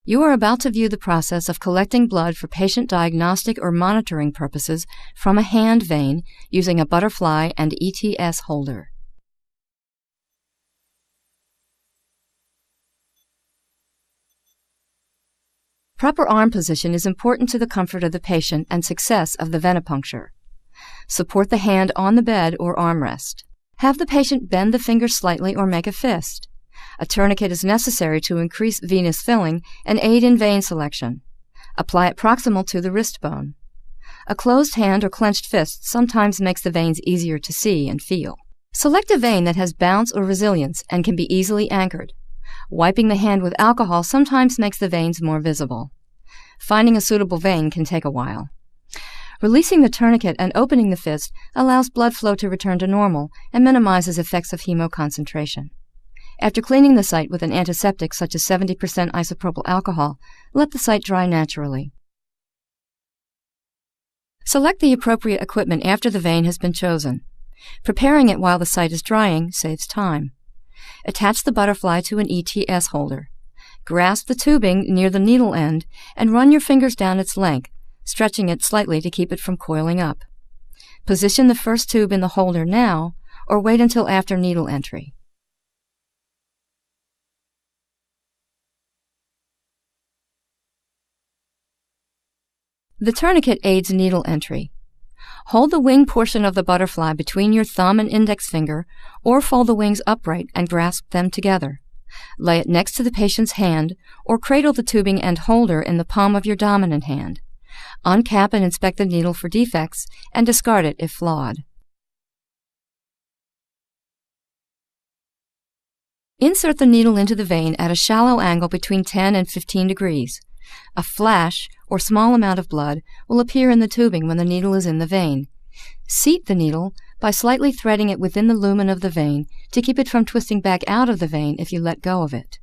You are about to view the process of collecting blood for patient diagnostic or monitoring purposes from a hand vein using a butterfly and ETS holder. Proper arm position is important to the comfort of the patient and success of the venipuncture. Support the hand on the bed or armrest. Have the patient bend the fingers slightly or make a fist. A tourniquet is necessary to increase venous filling and aid in vein selection. Apply it proximal to the wrist bone. A closed hand or clenched fist sometimes makes the veins easier to see and feel. Select a vein that has bounce or resilience and can be easily anchored. Wiping the hand with alcohol sometimes makes the veins more visible. Finding a suitable vein can take a while. Releasing the tourniquet and opening the fist allows blood flow to return to normal and minimizes effects of hemoconcentration. After cleaning the site with an antiseptic such as 70% isopropyl alcohol, let the site dry naturally. Select the appropriate equipment after the vein has been chosen. Preparing it while the site is drying saves time. Attach the butterfly to an ETS holder. Grasp the tubing near the needle end and run your fingers down its length, stretching it slightly to keep it from coiling up. Position the first tube in the holder now, or wait until after needle entry. The tourniquet aids needle entry. Hold the wing portion of the butterfly between your thumb and index finger, or fold the wings upright and grasp them together. Lay it next to the patient's hand, or cradle the tubing and holder in the palm of your dominant hand. Uncap and inspect the needle for defects, and discard it if flawed. Insert the needle into the vein at a shallow angle between 10 and 15 degrees. A flash, or small amount of blood, will appear in the tubing when the needle is in the vein. Seat the needle by slightly threading it within the lumen of the vein to keep it from twisting back out of the vein if you let go of it.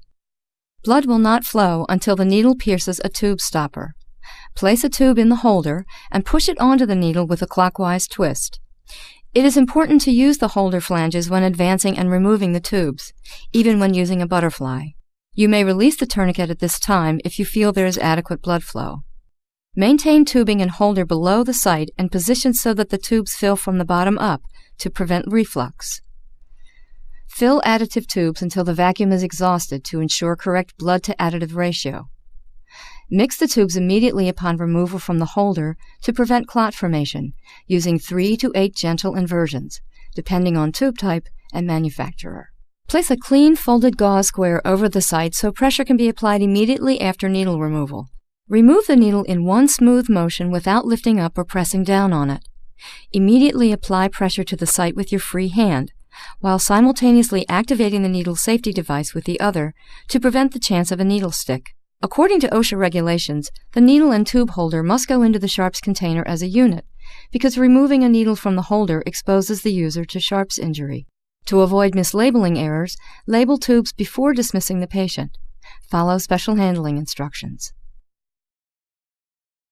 Blood will not flow until the needle pierces a tube stopper. Place a tube in the holder and push it onto the needle with a clockwise twist. It is important to use the holder flanges when advancing and removing the tubes, even when using a butterfly. You may release the tourniquet at this time if you feel there is adequate blood flow. Maintain tubing and holder below the site and position so that the tubes fill from the bottom up to prevent reflux. Fill additive tubes until the vacuum is exhausted to ensure correct blood-to-additive ratio. Mix the tubes immediately upon removal from the holder to prevent clot formation, using 3 to 8 gentle inversions, depending on tube type and manufacturer. Place a clean folded gauze square over the site so pressure can be applied immediately after needle removal. Remove the needle in one smooth motion without lifting up or pressing down on it. Immediately apply pressure to the site with your free hand, while simultaneously activating the needle safety device with the other to prevent the chance of a needle stick. According to OSHA regulations, the needle and tube holder must go into the sharps container as a unit, because removing a needle from the holder exposes the user to sharps injury. To avoid mislabeling errors, label tubes before dismissing the patient. Follow special handling instructions.